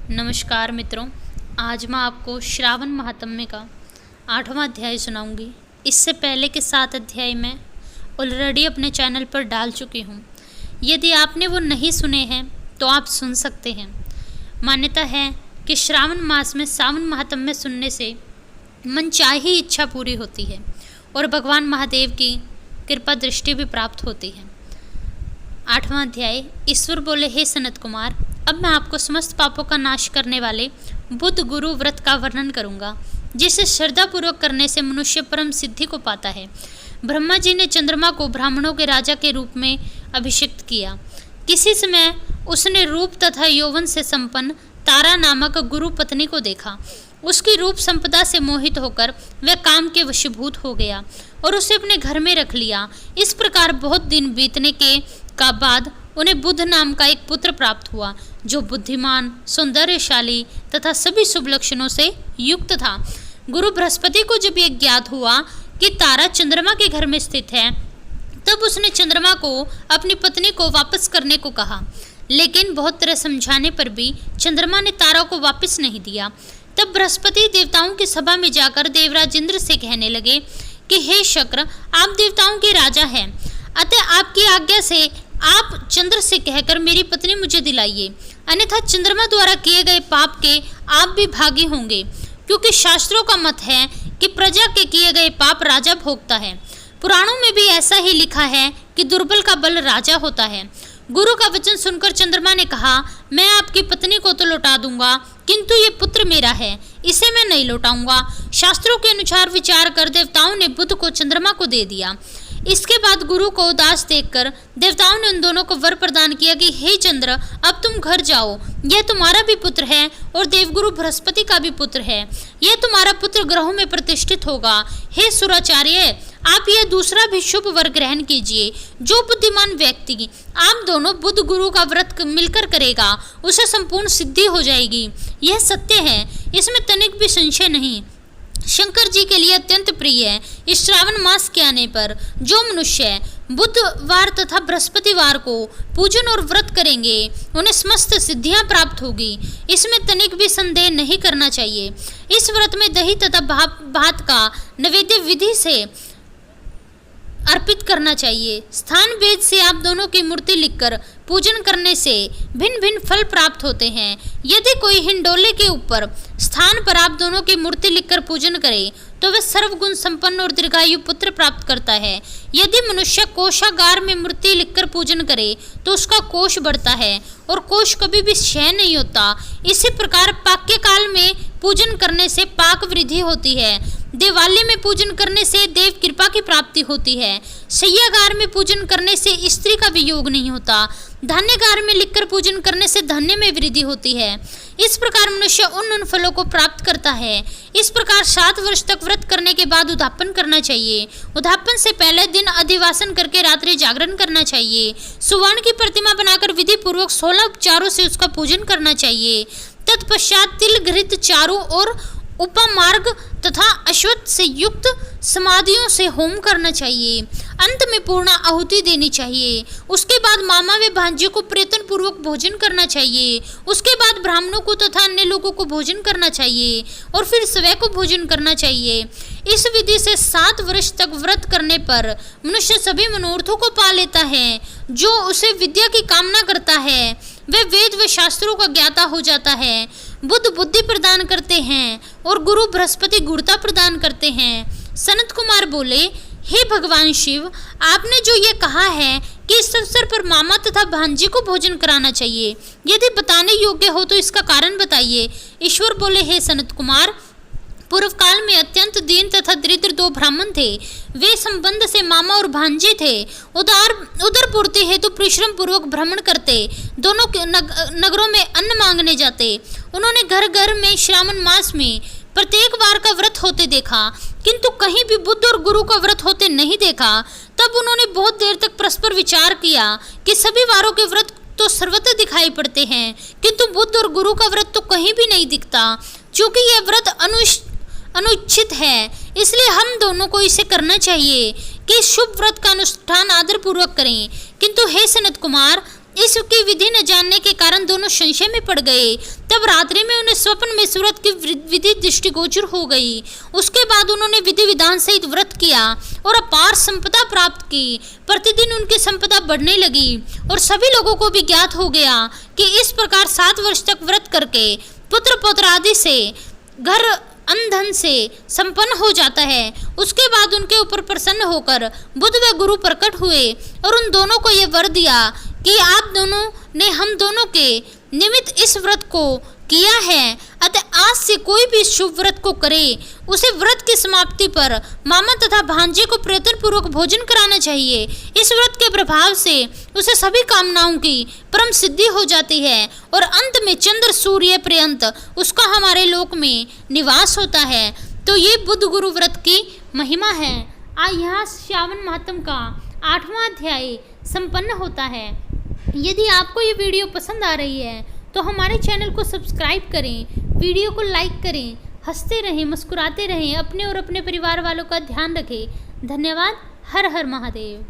नमस्कार मित्रों, आज मैं आपको श्रावण महात्म्य का 8वां अध्याय सुनाऊंगी। इससे पहले के 7 अध्याय मैं ऑलरेडी अपने चैनल पर डाल चुकी हूँ। यदि आपने वो नहीं सुने हैं तो आप सुन सकते हैं। मान्यता है कि श्रावण मास में सावन महात्म्य सुनने से मनचाही इच्छा पूरी होती है और भगवान महादेव की कृपा दृष्टि भी प्राप्त होती है। 8वां अध्याय। ईश्वर बोले, हे सनत कुमार, अब मैं आपको समस्त पापों का नाश करने वाले बुद्ध गुरु व्रत का वर्णन करूंगा, जिसे श्रद्धापूर्वक करने से मनुष्य परम सिद्धि को पाता है। ब्रह्मा जी ने चंद्रमा को ब्राह्मणों के राजा के रूप में अभिषिक्त किया। किसी समय उसने रूप तथा यौवन से संपन्न तारा नामक गुरु पत्नी को देखा। उसकी रूप संपदा से मोहित होकर वह काम के वशीभूत हो गया और उसे अपने घर में रख लिया। इस प्रकार बहुत दिन बीतने का बाद उन्हें बुद्ध नाम का एक पुत्र प्राप्त हुआ, जो बुद्धिमान, सौंदर्यशाली तथा सभी शुभ लक्षणों से युक्त था। गुरु बृहस्पति को जब यह ज्ञात हुआ कि तारा चंद्रमा के घर में स्थित है, तब उसने चंद्रमा को अपनी पत्नी को वापस करने को कहा, लेकिन बहुत तरह समझाने पर भी चंद्रमा ने तारा को वापस नहीं दिया। तब बृहस्पति देवताओं की सभा में जाकर देवराज इंद्र से कहने लगे कि हे शक्र, आप देवताओं के राजा हैं, अतः आपकी आज्ञा से आप चंद्र से कहकर मेरी पत्नी मुझे दिलाइए, अन्यथा चंद्रमा द्वारा किए गए पाप के आप भी भागी होंगे, क्योंकि शास्त्रों का मत है कि प्रजा के किए गए पाप राजा भोगता है। पुराणों में भी ऐसा ही लिखा है कि दुर्बल का बल राजा होता है। गुरु का वचन सुनकर चंद्रमा ने कहा, मैं आपकी पत्नी को तो लौटा दूंगा, किंतु ये पुत्र मेरा है, इसे मैं नहीं लौटाऊंगा। शास्त्रों के अनुसार विचार कर देवताओं ने बुद्ध को चंद्रमा को दे दिया। इसके बाद गुरु को उदास देखकर देवताओं ने उन दोनों को वर प्रदान किया कि हे चंद्र, अब तुम घर जाओ, यह तुम्हारा भी पुत्र है और देवगुरु बृहस्पति का भी पुत्र है। यह तुम्हारा पुत्र ग्रहों में प्रतिष्ठित होगा। हे सुराचार्य, आप यह दूसरा भी शुभ वर ग्रहण कीजिए। जो बुद्धिमान व्यक्ति आप दोनों बुद्ध गुरु का व्रत मिलकर करेगा, उसे संपूर्ण सिद्धि हो जाएगी। यह सत्य है, इसमें तनिक भी संशय नहीं। शंकर जी के लिए अत्यंत प्रिय है। इस श्रावण मास के आने पर जो मनुष्य बुधवार तथा बृहस्पतिवार को पूजन और व्रत करेंगे, उन्हें समस्त सिद्धियां प्राप्त होगी। इसमें तनिक भी संदेह नहीं करना चाहिए। इस व्रत में दही तथा भात का नैवेद्य विधि से अर्पित करना चाहिए। स्थान भेद से आप दोनों की मूर्ति लिखकर पूजन करने से भिन्न भिन्न फल प्राप्त होते हैं। यदि कोई हिंडोले के ऊपर स्थान पर आप दोनों की मूर्ति लिखकर पूजन करे तो वह सर्वगुण संपन्न और दीर्घायु पुत्र प्राप्त करता है। यदि मनुष्य कोषागार में मूर्ति लिखकर पूजन करे तो उसका कोष बढ़ता है और कोष कभी भी क्षय नहीं होता। इसी प्रकार पाक्य काल में पूजन करने से पाक वृद्धि होती है। देवालय में पूजन करने से देव कृपा की प्राप्ति होती है। शय्यागार में पूजन करने से स्त्री का वियोग नहीं होता। धान्यगार में लिखकर पूजन करने से धान्य में वृद्धि होती है। इस प्रकार मनुष्य उन फलों को प्राप्त करता है। इस प्रकार 7 वर्ष तक व्रत करने के बाद उद्यापन करना चाहिए। उद्यापन से पहले दिन अधिवासन करके रात्रि जागरण करना चाहिए। सुवर्ण की प्रतिमा बनाकर विधि पूर्वक 16 उपचारों से उसका पूजन करना चाहिए। तत्पश्चात तिल घृत चारों और उपमार्ग तथा अश्वत्थ से युक्त समाधियों से होम करना चाहिए। अंत में पूर्ण आहुति देनी चाहिए। उसके बाद मामा व भांजे को प्रयत्न पूर्वक भोजन करना चाहिए। उसके बाद ब्राह्मणों को तथा अन्य लोगों को भोजन करना चाहिए और फिर स्वयं को भोजन करना चाहिए। इस विधि से 7 वर्ष तक व्रत करने पर मनुष्य सभी मनोरथों को पा लेता है। जो उसे विद्या की कामना करता है वह वेद व शास्त्रों का ज्ञाता हो जाता है। बुद्ध बुद्धि प्रदान करते हैं और गुरु बृहस्पति गुरुता प्रदान करते हैं। सनत कुमार बोले, हे भगवान शिव, आपने जो ये कहा है कि इस अवसर पर मामा तथा भांजे को भोजन कराना चाहिए, यदि बताने योग्य हो तो इसका कारण बताइए। ईश्वर बोले, हे सनत कुमार, पूर्व काल में अत्यंत दीन तथा दरिद्र 2 ब्राह्मण थे। वे संबंध से मामा और भांजे थे। उदर पूर्ति हेतु परिश्रम पूर्वक भ्रमण करते, दोनों नगरों में अन्न मांगने जाते। उन्होंने घर घर में श्रावण मास में प्रत्येक वार का व्रत होते देखा, किंतु कहीं भी बुद्ध और गुरु का व्रत होते नहीं देखा। तब उन्होंने बहुत देर तक परस्पर विचार किया कि सभी वारों के व्रत तो सर्वत्र दिखाई पड़ते हैं, किंतु बुद्ध और गुरु का व्रत तो कहीं भी नहीं दिखता। चूंकि यह व्रत अनुचित है, इसलिए हम दोनों को इसे करना चाहिए कि शुभ व्रत का अनुष्ठान आदर पूर्वक करें। किंतु हे सनत कुमार, इसकी विधि न जानने के कारण दोनों संशय में पड़ गए। तब रात्रि में उन्हें स्वप्न में इस व्रत की विधि दृष्टिगोचर हो गई। उसके बाद उन्होंने विधि विधान सहित व्रत किया और अपार संपदा प्राप्त की। प्रतिदिन उनकी संपदा बढ़ने लगी और सभी लोगों को भी ज्ञात हो गया कि इस प्रकार 7 वर्ष तक व्रत करके पुत्र पौत्र आदि से घर धन से संपन्न हो जाता है। उसके बाद उनके ऊपर प्रसन्न होकर बुद्ध व गुरु प्रकट हुए और उन दोनों को यह वर दिया कि आप दोनों ने हम दोनों के निमित्त इस व्रत को किया है, अतः आज से कोई भी शुभ व्रत को करे उसे व्रत की समाप्ति पर मामा तथा भांजे को प्रयत्न पूर्वक भोजन कराना चाहिए। इस व्रत के प्रभाव से उसे सभी कामनाओं की परम सिद्धि हो जाती है और अंत में चंद्र सूर्य पर्यंत उसका हमारे लोक में निवास होता है। तो ये बुद्ध गुरु व्रत की महिमा है। यहाँ श्रावण मातम का 8वां अध्याय संपन्न होता है। यदि आपको ये वीडियो पसंद आ रही है तो हमारे चैनल को सब्सक्राइब करें, वीडियो को लाइक करें, हंसते रहें, मुस्कुराते रहें, अपने और अपने परिवार वालों का ध्यान रखें। धन्यवाद। हर हर महादेव।